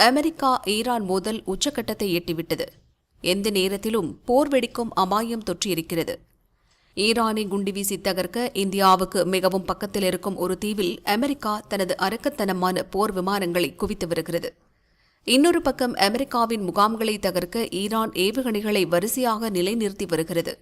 America Iran மோதல் உச்சக்கட்டத்தை எட்டிவிட்டது. எந்த நேரத்திலும் போர் வெடிக்கும் அபாயம் தொற்றியிருக்கிறது. ஈரானை குண்டுவீசி தகர்க்க இந்தியாவுக்கு மிகவும் பக்கத்தில் இருக்கும் ஒரு தீவில் அமெரிக்கா தனது அரக்கத்தனமான போர் விமானங்களை குவித்து வருகிறது. இன்னொரு பக்கம் அமெரிக்காவின் முகாம்களை தகர்க்க ஈரான் ஏவுகணைகளை வரிசையாக நிலைநிறுத்தி வருகிறது.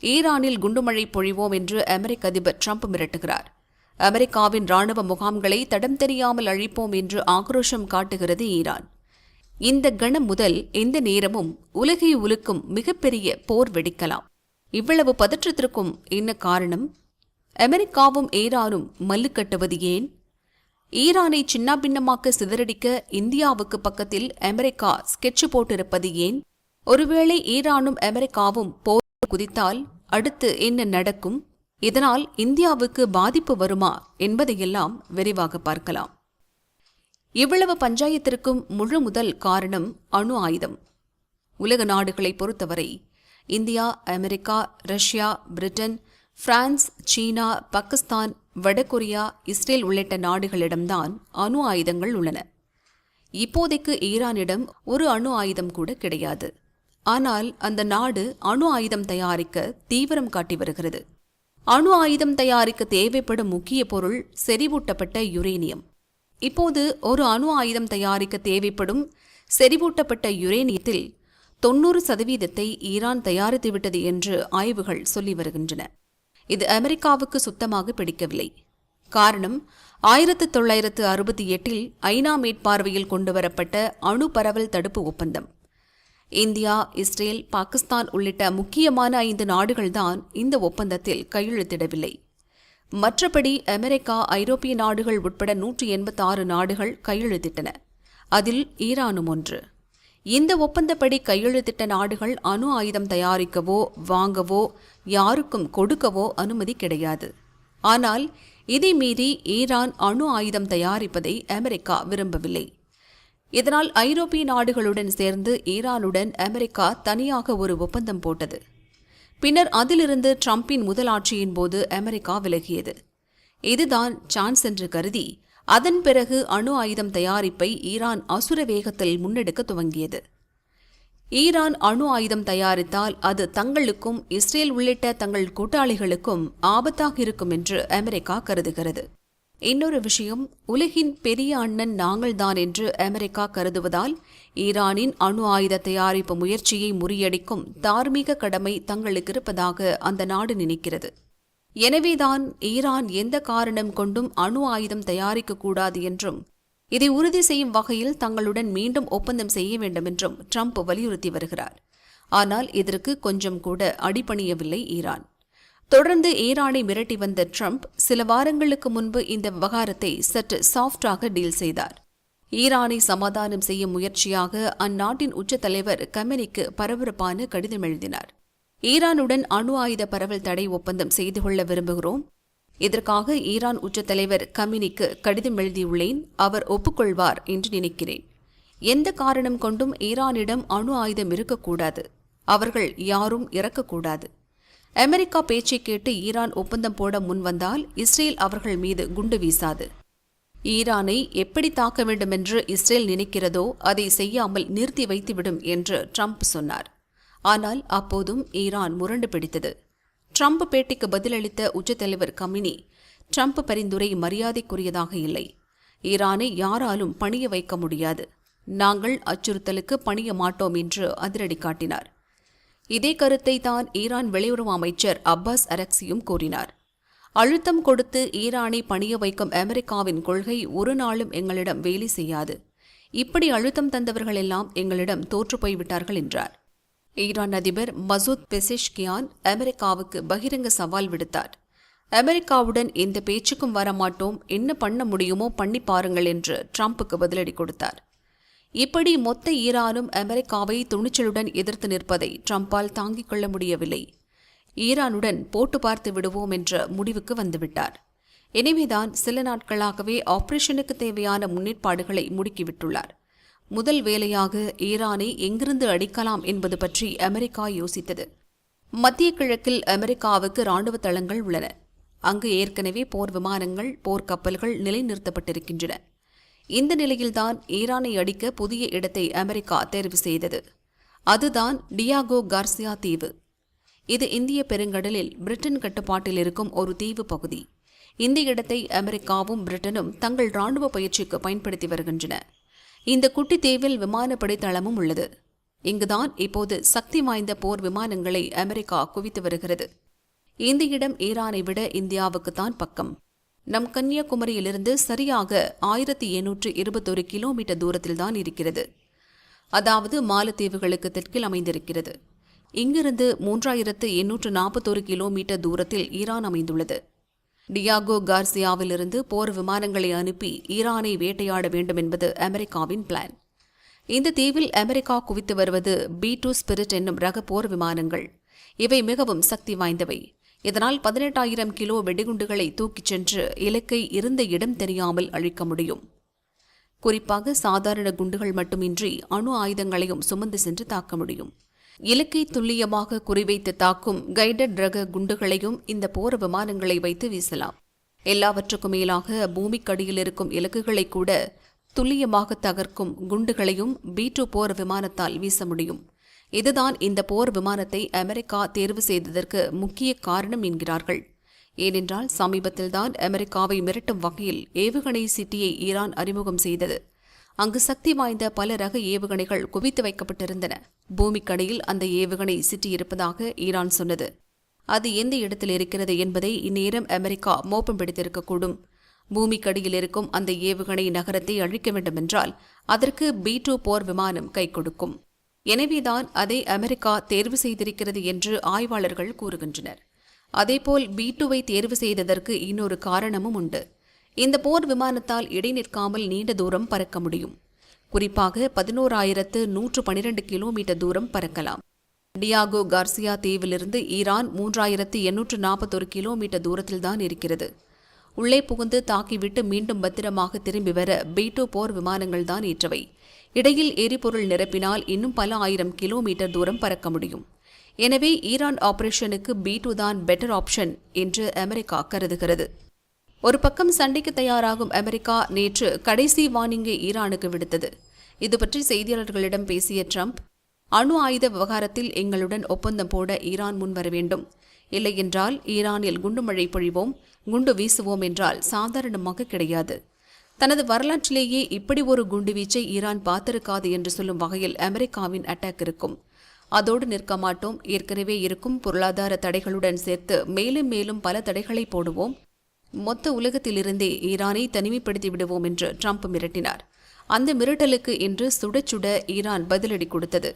ஈரானில் குண்டுமழை பொழிவோம் என்று அமெரிக்க அதிபர் ட்ரம்ப் மிரட்டுகிறார். அமெரிக்காவின் ராணுவ முகாம்களை தடம் தெரியாமல் அழிப்போம் என்று ஆக்ரோஷம் காட்டுகிறது ஈரான். இந்த கணம் முதல் எந்த நேரமும் உலகை உலுக்கும் மிகப்பெரிய போர் வெடிக்கலாம். இவ்வளவு பதற்றத்திற்கும் என்ன காரணம்? அமெரிக்காவும் ஈரானும் மல்லு கட்டுவது ஏன்? ஈரானை சின்னாபின்னமாக்க சிதறடிக்க இந்தியாவுக்கு பக்கத்தில் அமெரிக்கா ஸ்கெட்ச் போட்டிருப்பது ஏன்? ஒருவேளை ஈரானும் அமெரிக்காவும் போர் குதித்தால் அடுத்து என்ன நடக்கும்? இதனால் இந்தியாவுக்கு பாதிப்பு வருமா என்பதையெல்லாம் விரிவாக பார்க்கலாம். இவ்வளவு பஞ்சாயத்திற்கும் முழு முதல் காரணம் அணு ஆயுதம். உலக நாடுகளை பொறுத்தவரை India, America, Russia, Britain, France, China, Pakistan, வடகொரியா, இஸ்ரேல் உள்ளிட்ட நாடுகளிடம்தான் அணு ஆயுதங்கள் உள்ளன. இப்போதைக்கு ஈரானிடம் ஒரு அணு ஆயுதம் கூட கிடையாது. ஆனால் அந்த நாடு அணு ஆயுதம் தயாரிக்க தீவிரம் காட்டி வருகிறது. அணு ஆயுதம் தயாரிக்க தேவைப்படும் முக்கிய பொருள் செறிவூட்டப்பட்ட யுரேனியம். இப்போது ஒரு அணு ஆயுதம் தயாரிக்க தேவைப்படும் செறிவூட்டப்பட்ட யுரேனியத்தில் 90% ஈரான் தயாரித்துவிட்டது என்று ஆய்வுகள் சொல்லி வருகின்றன. இது அமெரிக்காவுக்கு சுத்தமாக பிடிக்கவில்லை. காரணம், 1968 ஐநா மேற்பார்வையில் கொண்டுவரப்பட்ட அணு பரவல் தடுப்பு ஒப்பந்தம். இந்தியா, இஸ்ரேல், பாகிஸ்தான் உள்ளிட்ட முக்கியமான 5 நாடுகள்தான் இந்த ஒப்பந்தத்தில் கையெழுத்திடவில்லை. மற்றபடி அமெரிக்கா, ஐரோப்பிய நாடுகள் உட்பட 186 நாடுகள் கையெழுத்திட்டன. அதில் ஈரானும் ஒன்று. இந்த ஒப்பந்தப்படி கையெழுத்திட்ட நாடுகள் அணு ஆயுதம் தயாரிக்கவோ வாங்கவோ யாருக்கும் கொடுக்கவோ அனுமதி கிடையாது. ஆனால் இதை மீறி ஈரான் அணு ஆயுதம் தயாரிப்பதை அமெரிக்கா விரும்பவில்லை. இதனால் ஐரோப்பிய நாடுகளுடன் சேர்ந்து ஈரானுடன் அமெரிக்கா தனியாக ஒரு ஒப்பந்தம் போட்டது. பின்னர் அதிலிருந்து ட்ரம்பின் முதல் ஆட்சியின் போது அமெரிக்கா விலகியது. இதுதான் சான்ஸ் என்று கருதி அதன் பிறகு அணு ஆயுதம் தயாரிப்பை ஈரான் அசுர வேகத்தில் முன்னெடுக்க துவங்கியது. ஈரான் அணு ஆயுதம் தயாரித்தால் அது தங்களுக்கும் இஸ்ரேல் உள்ளிட்ட தங்கள் கூட்டாளிகளுக்கும் ஆபத்தாக இருக்கும் என்று அமெரிக்கா கருதுகிறது. இன்னொரு விஷயம், உலகின் பெரிய அண்ணன் நாங்கள்தான் என்று அமெரிக்கா கருதுவதால் ஈரானின் அணு ஆயுத தயாரிப்பு முயற்சியை முறியடிக்கும் தார்மீக கடமை தங்களுக்கு இருப்பதாக அந்த நாடு நினைக்கிறது. எனவேதான் ஈரான் எந்த காரணம் கொண்டும் அணு ஆயுதம் தயாரிக்கக்கூடாது என்றும் இதை உறுதி செய்யும் வகையில் தங்களுடன் மீண்டும் ஒப்பந்தம் செய்ய வேண்டும் என்றும் ட்ரம்ப் வலியுறுத்தி வருகிறார். ஆனால் இதற்கு கொஞ்சம் கூட அடிபணியவில்லை ஈரான். தொடர்ந்து ஈரானை மிரட்டி வந்த ட்ரம்ப் சில வாரங்களுக்கு முன்பு இந்த விவகாரத்தை சற்று சாஃப்டாக டீல் செய்தார். ஈரானை சமாதானம் செய்யும் முயற்சியாக அந்நாட்டின் உச்ச தலைவர் கமெனிக்கு பரபரப்பான கடிதம் எழுதினார். ஈரானுடன் அணு ஆயுத பரவல் தடை ஒப்பந்தம் செய்து கொள்ள விரும்புகிறோம். இதற்காக ஈரான் உச்ச தலைவர் கமெனிக்கு கடிதம் எழுதியுள்ளேன். அவர் ஒப்புக்கொள்வார் என்று நினைக்கிறேன். எந்த காரணம் கொண்டும் ஈரானிடம் அணு ஆயுதம் இருக்கக்கூடாது. அவர்கள் யாரும் இறக்கக்கூடாது. அமெரிக்கா பேச்சை கேட்டு ஈரான் ஒப்பந்தம் போட முன்வந்தால் இஸ்ரேல் அவர்கள் மீது குண்டு வீசாது. ஈரானை எப்படி தாக்க வேண்டுமென்று இஸ்ரேல் நினைக்கிறதோ அதை செய்யாமல் நிறுத்தி வைத்துவிடும் என்று ட்ரம்ப் சொன்னார். ஆனால் அப்போதும் ஈரான் முரண்டு பிடித்தது. ட்ரம்ப் பேட்டிக்கு பதிலளித்த உச்சத்தலைவர் கமினி, ட்ரம்ப் பரிந்துரை மரியாதைக்குரியதாக இல்லை. ஈரானை யாராலும் பணிய வைக்க முடியாது. நாங்கள் அச்சுறுத்தலுக்கு பணிய மாட்டோம் என்று அதிரடி காட்டினார். இதே கருத்தை தான் ஈரான் வெளியுறவு அமைச்சர் அப்பாஸ் அரக்சியும் கூறினார். அழுத்தம் கொடுத்து ஈரானை பணிய வைக்கும் அமெரிக்காவின் கொள்கை ஒரு நாளும் எங்களிடம் வேலை செய்யாது. இப்படி அழுத்தம் தந்தவர்களெல்லாம் எங்களிடம் தோற்று போய்விட்டார்கள் என்றார். ஈரான் அதிபர் மசூத் பெசெஷ்கியான் அமெரிக்காவுக்கு பகிரங்க சவால் விடுத்தார். அமெரிக்காவுடன் எந்த பேச்சுக்கும் வரமாட்டோம், என்ன பண்ண முடியுமோ பண்ணி பாருங்கள் என்று ட்ரம்புக்கு பதிலடி கொடுத்தார். இப்படி மொத்த ஈரானும் அமெரிக்காவை துணிச்சலுடன் எதிர்த்து நிற்பதை ட்ரம்பால் தாங்கிக் கொள்ள முடியவில்லை. ஈரானுடன் போட்டு பார்த்து விடுவோம் என்ற முடிவுக்கு வந்துவிட்டார். எனவேதான் சில நாட்களாகவே ஆபரேஷனுக்கு தேவையான முன்னேற்பாடுகளை முடுக்கிவிட்டுள்ளார். முதல் வேலையாக ஈரானை எங்கிருந்து அடிக்கலாம் என்பது பற்றி அமெரிக்கா யோசித்தது. மத்திய கிழக்கில் அமெரிக்காவுக்கு இராணுவ தளங்கள் உள்ளன. அங்கு ஏற்கனவே போர் விமானங்கள், போர்க்கப்பல்கள் நிலைநிறுத்தப்பட்டிருக்கின்றன. இந்த நிலையில்தான் ஈரானை அடிக்க புதிய இடத்தை அமெரிக்கா தேர்வு செய்தது. அதுதான் டியாகோ கார்சியா தீவு. இது இந்திய பெருங்கடலில் பிரிட்டன் கட்டுப்பாட்டில் இருக்கும் ஒரு தீவு பகுதி. இந்த இடத்தை அமெரிக்காவும் பிரிட்டனும் தங்கள் ராணுவ பயிற்சிக்கு பயன்படுத்தி வருகின்றன. இந்த குட்டி தீவில் விமானப்படை தளமும் உள்ளது. இங்குதான் இப்போது சக்தி வாய்ந்த போர் விமானங்களை அமெரிக்கா குவித்து வருகிறது. இந்த இடம் ஈரானை விட இந்தியாவுக்குத்தான் பக்கம். நம் கன்னியாகுமரியிலிருந்து சரியாக 1821 கிலோமீட்டர் தூரத்தில்தான் இருக்கிறது. அதாவது மாலத்தீவுகளுக்கு தெற்கில் அமைந்திருக்கிறது. இங்கிருந்து 3841 கிலோமீட்டர் தூரத்தில் ஈரான் அமைந்துள்ளது. டியாகோ கார்சியாவிலிருந்து போர் விமானங்களை அனுப்பி ஈரானை வேட்டையாட வேண்டும் என்பது அமெரிக்காவின் பிளான். இந்த தீவில் அமெரிக்கா குவித்து வருவது B-2 ஸ்பிரிட் என்னும் ரக போர் விமானங்கள். இவை மிகவும் சக்தி வாய்ந்தவை. இதனால் 18,000 கிலோ வெடிகுண்டுகளை தூக்கிச் சென்று இலக்கை இருந்த இடம் தெரியாமல் அழிக்க முடியும். குறிப்பாக சாதாரண குண்டுகள் மட்டுமின்றி அணு ஆயுதங்களையும் சுமந்து சென்று தாக்க முடியும். இலக்கை துல்லியமாக குறிவைத்து தாக்கும் கைடட் ரக குண்டுகளையும் இந்த போர் விமானங்களை வைத்து வீசலாம். எல்லாவற்றுக்கும் மேலாக பூமிக்கடியில் இருக்கும் இலக்குகளை கூட துல்லியமாக தகர்க்கும் குண்டுகளையும் B-2 போர் விமானத்தால் வீச முடியும். இதுதான் இந்த போர் விமானத்தை அமெரிக்கா தேர்வு செய்ததற்கு முக்கிய காரணம் என்கிறார்கள். ஏனென்றால் சமீபத்தில்தான் அமெரிக்காவை மிரட்டும் வகையில் ஏவுகணை சிட்டியை ஈரான் அறிமுகம் செய்தது. அங்கு சக்தி வாய்ந்த பல ரக ஏவுகணைகள் குவித்து வைக்கப்பட்டிருந்தன. பூமிக்கடியில் அந்த ஏவுகணை சிட்டி இருப்பதாக ஈரான் சொன்னது. அது எந்த இடத்தில் இருக்கிறது என்பதை இந்நேரம் அமெரிக்கா மோப்பம் பிடித்திருக்கக்கூடும். பூமிக்கடியில் இருக்கும் அந்த ஏவுகணை நகரத்தை அழிக்க வேண்டுமென்றால் அதற்கு B-2 போர் விமானம் கை கொடுக்கும். எனவேதான் அதை அமெரிக்கா தேர்வு செய்திருக்கிறது என்று ஆய்வாளர்கள் கூறுகின்றனர். அதேபோல் B-2வை தேர்வு செய்ததற்கு இன்னொரு காரணமும் உண்டு. இந்த போர் விமானத்தால் இடைநிற்காமல் நீண்ட தூரம் பறக்க முடியும். குறிப்பாக 11,112 கிலோமீட்டர் தூரம் பறக்கலாம். டியாகோ கார்சியா தீவிலிருந்து ஈரான் 3,841 கிலோமீட்டர் தூரத்தில்தான் இருக்கிறது. உள்ளே புகுந்து தாக்கிவிட்டு மீண்டும் பத்திரமாக திரும்பி வர B-2 போர் விமானங்கள் தான் ஏற்றவை. இடையில் எரிபொருள் நிரப்பினால் இன்னும் பல ஆயிரம் கிலோமீட்டர் தூரம் பறக்க முடியும். எனவே ஈரான் ஆபரேஷனுக்கு B-2 தான் பெட்டர் ஆப்ஷன் என்று அமெரிக்கா கருதுகிறது. ஒரு பக்கம் சண்டைக்கு தயாராகும் அமெரிக்கா நேற்று கடைசி வார்னிங்கை ஈரானுக்கு விடுத்தது. இதுபற்றி செய்தியாளர்களிடம் பேசிய ட்ரம்ப், அணு ஆயுத விவகாரத்தில் எங்களுடன் ஒப்பந்தம் போட ஈரான் முன்வர வேண்டும். இல்லையென்றால் ஈரானில் குண்டுமழை பொழிவோம், குண்டு வீசுவோம் என்றால் சாதாரணமாக கிடையாது. தனது வரலாற்றிலேயே இப்படி ஒரு குண்டுவீச்சை ஈரான் பார்த்திருக்காது என்று சொல்லும் வகையில் அமெரிக்காவின் அட்டாக் இருக்கும். அதோடு நிற்க மாட்டோம். ஏற்கனவே இருக்கும் பொருளாதார தடைகளுடன் சேர்த்து மேலும் மேலும் பல தடைகளை போடுவோம். மொத்த உலகத்திலிருந்தே ஈரானை தனிமைப்படுத்தி விடுவோம் என்று ட்ரம்ப் மிரட்டினார். அந்த மிரட்டலுக்கு இன்று சுட சுட ஈரான் பதிலடி கொடுத்தது.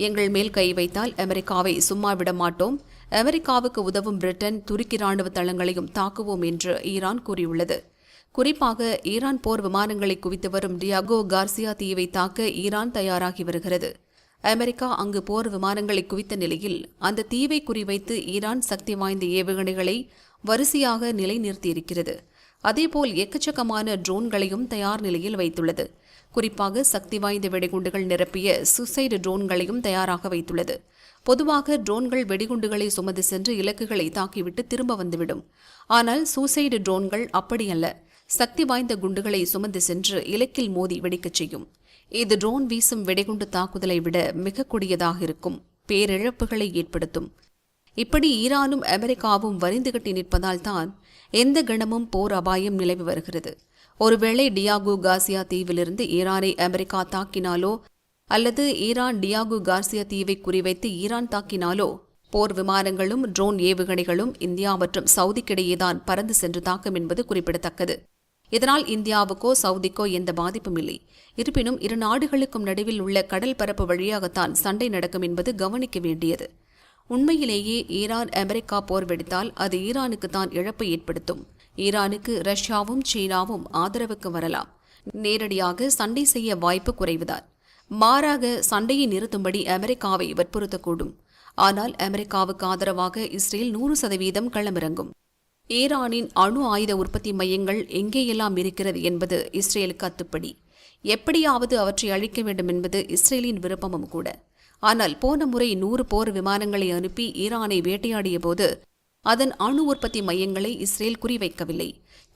எங்கள் மேல் கை வைத்தால் அமெரிக்காவை சும்மா விட மாட்டோம். அமெரிக்காவுக்கு உதவும் பிரிட்டன், துருக்கி ராணுவ தளங்களையும் தாக்குவோம் என்று ஈரான் கூறியுள்ளது. குறிப்பாக ஈரான் போர் விமானங்களை குவித்து வரும் டியாகோ கார்சியா தீவை தாக்க ஈரான் தயாராகி வருகிறது. அமெரிக்கா அங்கு போர் விமானங்களை குவித்த நிலையில் அந்த தீவை குறிவைத்து ஈரான் சக்தி வாய்ந்த ஏவுகணைகளை வரிசையாக நிலைநிறுத்தியிருக்கிறது. அதேபோல் எக்கச்சக்கமான ட்ரோன்களையும் தயார் நிலையில் வைத்துள்ளது. குறிப்பாக சக்தி வாய்ந்த வெடிகுண்டுகள் நிரப்பிய சூசைடு ட்ரோன்களையும் தயாராக வைத்துள்ளது. பொதுவாக ட்ரோன்கள் வெடிகுண்டுகளை சுமந்து சென்று இலக்குகளை தாக்கிவிட்டு திரும்ப வந்துவிடும். ஆனால் சூசைடு ட்ரோன்கள் அப்படியல்ல. சக்தி வாய்ந்த குண்டுகளை சுமந்து சென்று இலக்கில் மோதி வெடிக்கச் செய்யும். இது ட்ரோன் வீசும் வெடிகுண்டு தாக்குதலை விட மிக கொடியதாக இருக்கும். பேரிழப்புகளை ஏற்படுத்தும். இப்படி ஈரானும் அமெரிக்காவும் வரிந்து கட்டி நிற்பதால் தான் எந்த கணமும் போர் அபாயம் நிலவி வருகிறது. ஒருவேளை டியாகோ கார்சியா தீவிலிருந்து ஈரானை அமெரிக்கா தாக்கினாலோ அல்லது ஈரான் டியாகோ கார்சியா தீவை குறிவைத்து ஈரான் தாக்கினாலோ போர் விமானங்களும் ட்ரோன் ஏவுகணைகளும் இந்தியா மற்றும் சவுதிக்கிடையேதான் பறந்து சென்று தாக்கும் என்பது குறிப்பிடத்தக்கது. இதனால் இந்தியாவுக்கோ சவுதிக்கோ எந்த பாதிப்பும் இல்லை. இருப்பினும் இரு நாடுகளுக்கும் நடுவில் உள்ள கடல் பரப்பு வழியாகத்தான் சண்டை நடக்கும் என்பது கவனிக்க வேண்டியது. உண்மையிலேயே ஈரான் அமெரிக்கா போர் வெடித்தால் அது ஈரானுக்கு தான் இழப்பை ஏற்படுத்தும். ஈரானுக்கு ரஷ்யாவும் சீனாவும் ஆதரவுக்கு வரலாம். நேரடியாக சண்டை செய்ய வாய்ப்பு குறைவுதான். மாறாக சண்டையை நிறுத்தும்படி அமெரிக்காவை வற்புறுத்தக்கூடும். ஆனால் அமெரிக்காவுக்கு ஆதரவாக இஸ்ரேல் 100% களமிறங்கும். ஈரானின் அணு ஆயுத உற்பத்தி மையங்கள் எங்கேயெல்லாம் இருக்கிறது என்பது இஸ்ரேலுக்கு அத்துப்படி. எப்படியாவது அவற்றை அழிக்க வேண்டும் என்பது இஸ்ரேலின் விருப்பமும் கூட. ஆனால் போன முறை 100 போர் விமானங்களை அனுப்பி ஈரானை வேட்டையாடிய போது அதன் அணு உற்பத்தி மையங்களை இஸ்ரேல் குறிவைக்கவில்லை.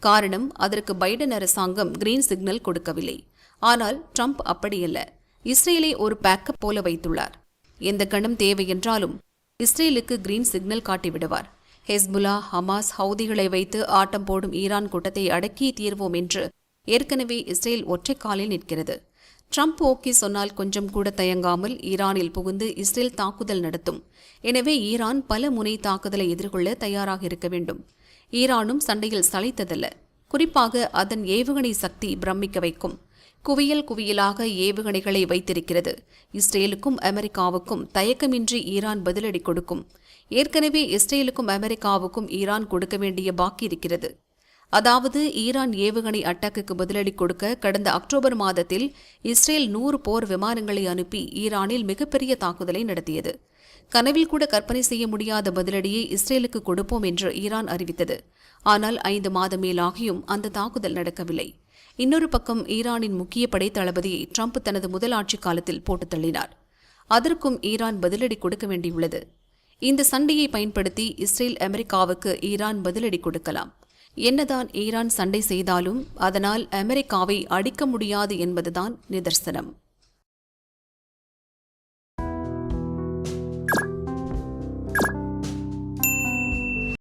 காரணம், அதற்கு பைடன் அரசாங்கம் கிரீன் சிக்னல் கொடுக்கவில்லை. ஆனால் ட்ரம்ப் அப்படியல்ல. இஸ்ரேலை ஒரு பேக்கப் போல வைத்துள்ளார். எந்த கணம் தேவை என்றாலும் இஸ்ரேலுக்கு கிரீன் சிக்னல் காட்டிவிடுவார். ஹெஸ்புல்லா, ஹமாஸ், ஹவுதிகளை வைத்து ஆட்டம் போடும் ஈரான் கூட்டத்தை அடக்கி தீர்வோம் என்று ஏற்கனவே இஸ்ரேல் ஒற்றை காலில் நிற்கிறது. ட்ரம்ப் ஓகே சொன்னால் கொஞ்சம் கூட தயங்காமல் ஈரானில் புகுந்து இஸ்ரேல் தாக்குதல் நடத்தும். எனவே ஈரான் பல முனை தாக்குதலை எதிர்கொள்ள தயாராக இருக்க வேண்டும். ஈரானும் சண்டையில் சளைத்ததல்ல. குறிப்பாக அதன் ஏவுகணை சக்தி பிரமிக்க வைக்கும். குவியல் குவியலாக ஏவுகணைகளை வைத்திருக்கிறது. இஸ்ரேலுக்கும் அமெரிக்காவுக்கும் தயக்கமின்றி ஈரான் பதிலடி கொடுக்கும். ஏற்கனவே இஸ்ரேலுக்கும் அமெரிக்காவுக்கும் ஈரான் கொடுக்க வேண்டிய பாக்கி இருக்கிறது. அதாவது, ஈரான் ஏவுகணை அட்டாக்குக்கு பதிலடி கொடுக்க கடந்த அக்டோபர் மாதத்தில் இஸ்ரேல் 100 போர் விமானங்களை அனுப்பி ஈரானில் மிகப்பெரிய தாக்குதலை நடத்தியது. கனவில் கூட கற்பனை செய்ய முடியாத பதிலடியை இஸ்ரேலுக்கு கொடுப்போம் என்று ஈரான் அறிவித்தது. ஆனால் 5 மாதம் மேலாகியும் அந்த தாக்குதல் நடக்கவில்லை. இன்னொரு பக்கம் ஈரானின் முக்கிய படை தளபதியை ட்ரம்ப் தனது முதல் ஆட்சி காலத்தில் போட்டு தள்ளினார். அதற்கும் ஈரான் பதிலடி கொடுக்க வேண்டியுள்ளது. இந்த சண்டையை பயன்படுத்தி இஸ்ரேல் அமெரிக்காவுக்கு ஈரான் பதிலடி கொடுக்கலாம். என்னதான் ஈரான் சண்டை செய்தாலும் அதனால் அமெரிக்காவை அடிக்க முடியாது என்பதுதான் நிதர்சனம்.